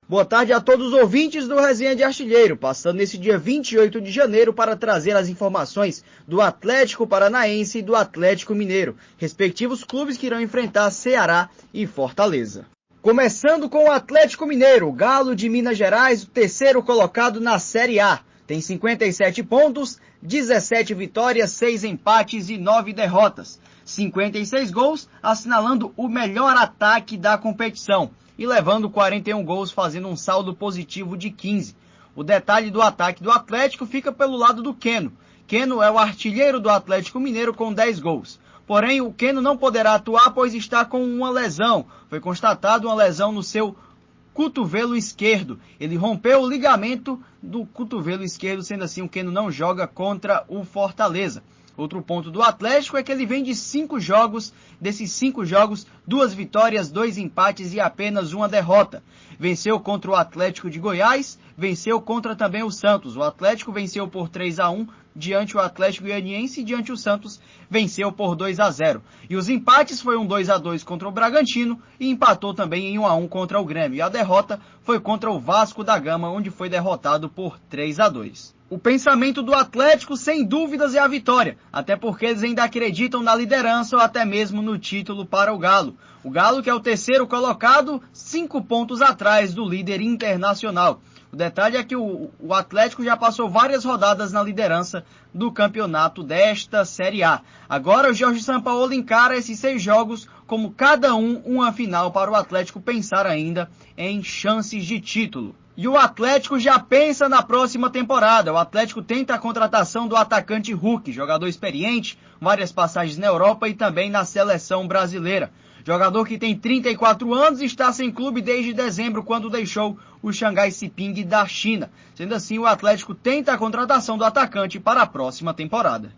Boa tarde a todos os ouvintes do Resenha de Artilheiro, passando nesse dia 28 de janeiro para trazer as informações do Atlético Paranaense e do Atlético Mineiro, respectivos clubes que irão enfrentar Ceará e Fortaleza. Começando com o Atlético Mineiro, o Galo de Minas Gerais, o terceiro colocado na Série A. Tem 57 pontos, 17 vitórias, 6 empates e 9 derrotas. 56 gols, assinalando o melhor ataque da competição e levando 41 gols, fazendo um saldo positivo de 15. O detalhe do ataque do Atlético fica pelo lado do Keno. Keno é o artilheiro do Atlético Mineiro com 10 gols. Porém, o Keno não poderá atuar, pois está com uma lesão. Foi constatada uma lesão no seu cotovelo esquerdo. Ele rompeu o ligamento do cotovelo esquerdo, sendo assim o Keno não joga contra o Fortaleza. Outro ponto do Atlético é que ele vem de 5 jogos, desses 5 jogos, 2 vitórias, 2 empates e apenas uma derrota. Venceu contra o Atlético de Goiás, venceu contra também o Santos. O Atlético venceu por 3-1 diante o Atlético Goianiense e diante o Santos venceu por 2-0. E os empates foi um 2-2 contra o Bragantino e empatou também em 1-1 contra o Grêmio. E a derrota foi contra o Vasco da Gama, onde foi derrotado por 3-2. O pensamento do Atlético, sem dúvidas, é a vitória, até porque eles ainda acreditam na liderança ou até mesmo no título para o Galo. O Galo, que é o terceiro colocado, 5 pontos atrás do líder Internacional. O detalhe é que o Atlético já passou várias rodadas na liderança do campeonato desta Série A. Agora o Jorge Sampaoli encara esses 6 jogos como cada um uma final para o Atlético pensar ainda em chances de título. E o Atlético já pensa na próxima temporada. O Atlético tenta a contratação do atacante Hulk, jogador experiente, várias passagens na Europa e também na seleção brasileira. Jogador que tem 34 anos e está sem clube desde dezembro, quando deixou o Xangai Siping da China. Sendo assim, o Atlético tenta a contratação do atacante para a próxima temporada.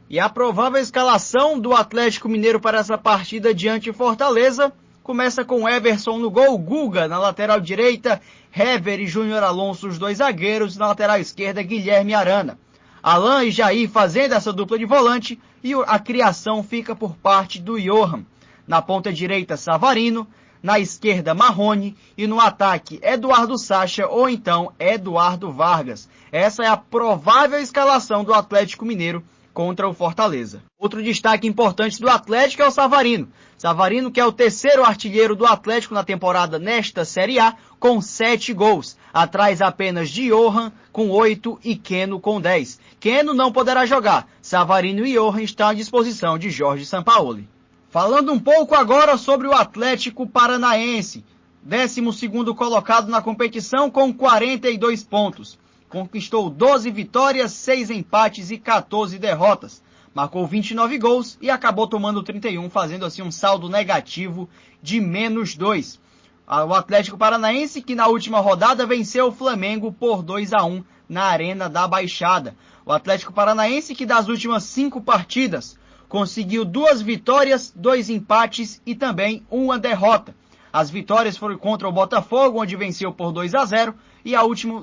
E a provável escalação do Atlético Mineiro para essa partida diante Fortaleza começa com Everson no gol, Guga na lateral direita, Hever e Júnior Alonso, os 2 zagueiros, na lateral esquerda, Guilherme Arana. Alain e Jair fazendo essa dupla de volante e a criação fica por parte do Johan. Na ponta direita, Savarino, na esquerda, Marrone e no ataque, Eduardo Sacha ou então Eduardo Vargas. Essa é a provável escalação do Atlético Mineiro contra o Fortaleza. Outro destaque importante do Atlético é o Savarino. Savarino, que é o terceiro artilheiro do Atlético na temporada nesta Série A, com 7 gols. Atrás apenas de Johan, com 8 e Keno com 10. Keno não poderá jogar. Savarino e Johan estão à disposição de Jorge Sampaoli. Falando um pouco agora sobre o Atlético Paranaense. 12º colocado na competição com 42 pontos. Conquistou 12 vitórias, 6 empates e 14 derrotas. Marcou 29 gols e acabou tomando 31, fazendo assim um saldo negativo de -2. O Atlético Paranaense, que na última rodada venceu o Flamengo por 2-1 na Arena da Baixada. O Atlético Paranaense, que das últimas 5 partidas conseguiu 2 vitórias, 2 empates e também uma derrota. As vitórias foram contra o Botafogo, onde venceu por 2-0, e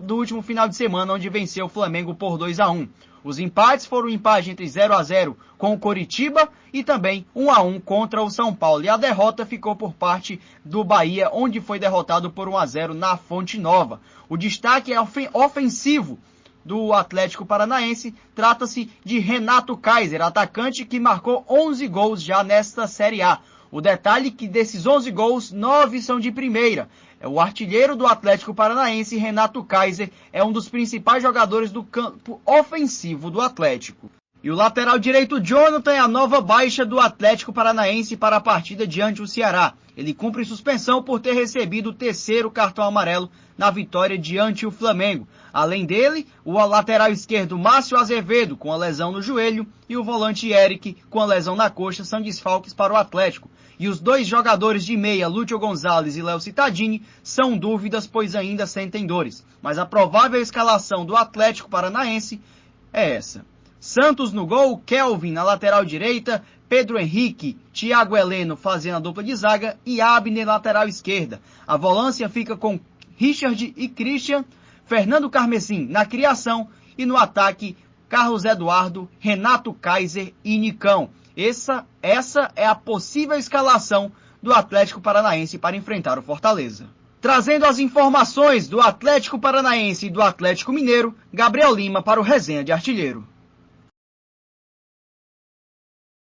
do último final de semana, onde venceu o Flamengo por 2-1. Os empates foram um empate entre 0-0 com o Coritiba e também 1-1 contra o São Paulo. E a derrota ficou por parte do Bahia, onde foi derrotado por 1-0 na Fonte Nova. O destaque é ofensivo do Atlético Paranaense. Trata-se de Renato Kaiser, atacante que marcou 11 gols já nesta Série A. O detalhe é que desses 11 gols, 9 são de primeira. O artilheiro do Atlético Paranaense, Renato Kaiser, é um dos principais jogadores do campo ofensivo do Atlético. E o lateral direito Jonathan é a nova baixa do Atlético Paranaense para a partida diante do Ceará. Ele cumpre suspensão por ter recebido o 3º cartão amarelo na vitória diante o Flamengo. Além dele, o lateral esquerdo Márcio Azevedo com a lesão no joelho e o volante Eric com a lesão na coxa são desfalques para o Atlético. E os 2 jogadores de meia, Lúcio Gonzalez e Léo Cittadini, são dúvidas, pois ainda sentem dores. Mas a provável escalação do Atlético Paranaense é essa. Santos no gol, Kelvin na lateral direita, Pedro Henrique, Thiago Heleno fazendo a dupla de zaga e Abner lateral esquerda. A volância fica com Richard e Christian, Fernando Carmesim na criação e no ataque Carlos Eduardo, Renato Kaiser e Nicão. Essa é a possível escalação do Atlético Paranaense para enfrentar o Fortaleza. Trazendo as informações do Atlético Paranaense e do Atlético Mineiro, Gabriel Lima para o Resenha de Artilheiro.